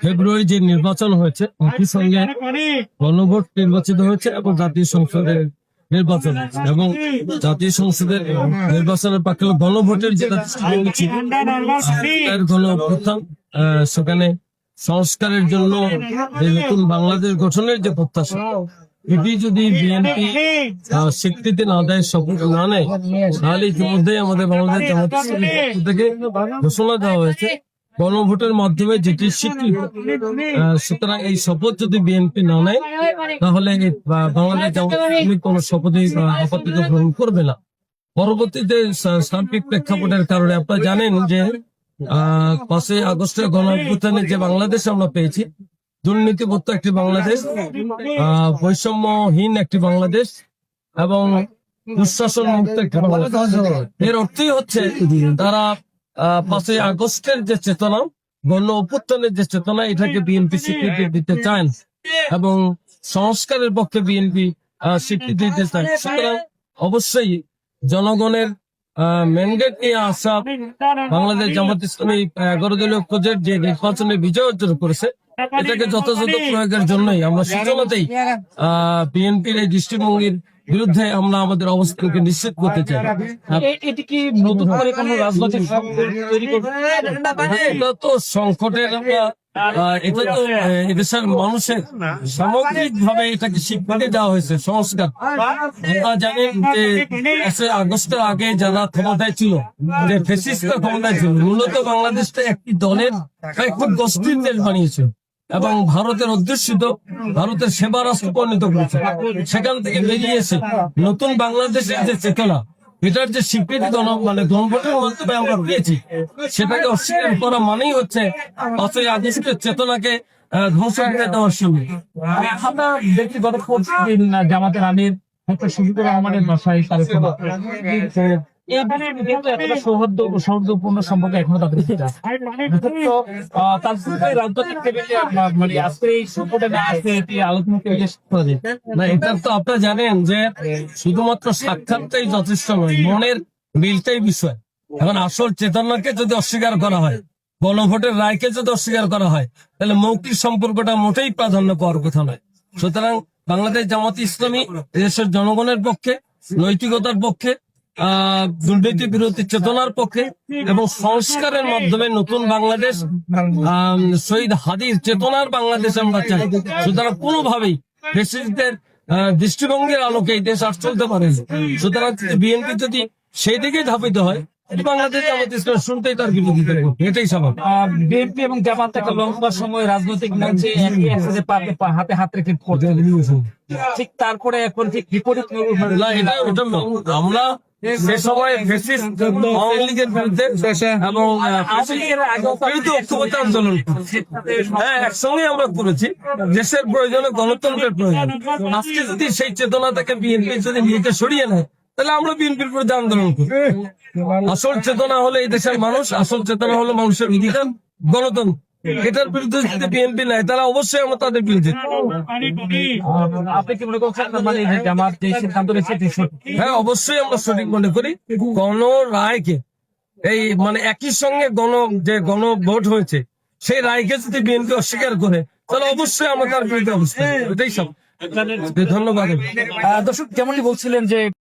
ফেব্রুয়ারি যে নির্বাচন হয়েছে একই সঙ্গে গণভোট নির্বাচিত হয়েছে এবং জাতীয় সংসদের নির্বাচন হয়েছে এবং জাতীয় সংসদের নির্বাচনের পাশে গণভোটের যেটা দৃষ্টিভঙ্গি ছিল গণঅভ্যুত্থান, সেখানে সংস্কারের জন্য যে নতুন বাংলাদেশ গঠনের যে প্রত্যাশা, এটি যদি বিএনপি স্বীকৃতি না দেয়, শপথ না নেয়, তাহলে ইতিমধ্যেই আমাদের বাংলাদেশ জামাত ইসলামীর পক্ষ থেকে ঘোষণা দেওয়া হয়েছে গণভোটের মাধ্যমে যেটি স্বীকৃত। সুতরাং এই শপথ যদি বিএনপি না নেয়, তাহলে বাংলাদেশ জামাত ইসলামী কোন শপথই আপাতত গ্রহণ করবে না। পরবর্তীতে সার্বিক প্রেক্ষাপটের কারণে আপনারা জানেন যে 5ই আগস্টের গণঅভ্যুত্থানে যে বাংলাদেশ আমরা পেয়েছি, দুর্নীতিমুক্ত একটি বাংলাদেশ, বৈষম্যহীন একটি বাংলাদেশ এবং দুঃশাসন মুক্ত একটি বাংলাদেশ। এর অর্থই হচ্ছে তারা 5ই আগস্টের যে চেতনা, গণ অভ্যুত্থানের যে চেতনা, এটাকে বিএনপি স্বীকৃতি দিতে চান এবং সংস্কারের পক্ষে বিএনপি স্বীকৃতি দিতে চান। সুতরাং অবশ্যই জনগণের ম্যান্ডেট নিয়ে আসা বাংলাদেশ জামাত ইসলামী 11 দলীয় ঐক্যজোট যে নির্বাচনে বিজয় অর্জন করেছে, এটাকে যথাযথ প্রয়োগের জন্যই আমরা সূচনাতেই বিএনপির এই দৃষ্টিভঙ্গির বিরুদ্ধে আমরা আমাদের অবস্থানকে নিশ্চিত করতে চাই। এটি কি নতুন করে কোন রাজনৈতিক তৈরি করবে? এটা তো সংকটের, এটা তো এদেশের মানুষের সামগ্রিক ভাবে এটাকে স্বীকৃতি দেওয়া হয়েছে সংস্কার। আমরা জানি যে 5ই আগস্টের আগে যারা ক্ষমতায় ছিল, যে ফ্যাসিস্টরা ক্ষমতায় ছিল, মূলত বাংলাদেশটা একটি দলের একটি গোষ্ঠীর দেশ বানিয়েছে এবং ভারতের অধ্যুষিত, ভারতের সেবা রাষ্ট্র পরিণত করেছে। সেখান থেকে বেরিয়ে এসে নতুন বাংলাদেশের যে চেতনা, এটার যে স্বীকৃতি গণভোটের মাধ্যমে আমরা পেয়েছি, সেটাকে অস্বীকার করা মানেই হচ্ছে 5ই আগস্টের চেতনাকে ধ্বংস করে দেওয়ার সঙ্গে। আমরা দেখছি গত 25 দিন জামাতের আমির শহীদুর রহমানের বাসায় সৌহার্দ্যপূর্ণ সম্পর্ক এখনো তাদের রাজনৈতিক টেবিলে মানে আজকে এই সম্পর্কে না আসতে আলোচনা না, এটা তো আপনারা জানেন যে শুধুমাত্র সাক্ষাৎটাই যথেষ্ট নয়, মনের মিলটাই বিষয়। এখন আসল চেতনাকে যদি অস্বীকার করা হয়, গণভোটের রায়কে যদি অস্বীকার করা হয়, তাহলে মৌখিক সম্পর্কটা মোটেই প্রাধান্য পাওয়ার কথা নয়। সুতরাং বাংলাদেশ জামাত ইসলামী দেশের জনগণের পক্ষে, নৈতিকতার পক্ষে, দুর্নীতি বিরোধী চেতনার পক্ষে এবং সংস্কারের মাধ্যমে নতুন বাংলাদেশ, শহীদ হাদির চেতনার বাংলাদেশ আমরা চাই। সুতরাং কোনোভাবেই ফ্যাসিস্টদের দৃষ্টিভঙ্গির আলোকে এই দেশ আর চলতে পারে। সুতরাং বিএনপি যদি সেই দিকে ধাবিত হয়, বাংলাদেশ জামাত ইসলাম শুনতেই তার বিরোধিতা করবে, এটাই স্বাভাবিক। বিএনপি এবং জামাত একটা লম্বা সময় রাজনৈতিক মঞ্চে হাতে হাত রেখে ঠিক তারপরে এখন ঠিক বিপরীত আমরা সে সময় আওয়ামী লীগের বিরুদ্ধে এবং ঐক্যবদ্ধ আন্দোলন একসঙ্গে আমরা করেছি। দেশের প্রয়োজনে গণতন্ত্রের প্রয়োজন। আজকে যদি সেই চেতনা থেকে বিএনপি যদি নিজেকে সরিয়ে নেয়, তাহলে আমরা বিএনপির বিরুদ্ধে আন্দোলন করি। আসল চেতনা হলো এই দেশের মানুষ, আসল চেতনা হলো মানুষের অধিকার, গণতন্ত্র। এটার বিরুদ্ধে যদি বিএনপি নেয়, তাহলে অবশ্যই আমরা তাদের বিরুদ্ধে। আপনি কি মনে করছেন মানে জামাত যে সিদ্ধান্ত নিয়েছে? হ্যাঁ, অবশ্যই আমরা সঠিক মনে করি। গণ রায়কে এই একই সঙ্গে গণভোট হয়েছে, সেই রায়কে যদি বিএনপি অস্বীকার করে, তাহলে অবশ্যই আমরা তার বিরুদ্ধে অবস্থান। এটাই সব। ধন্যবাদ। দর্শক যেমনটি বলছিলেন যে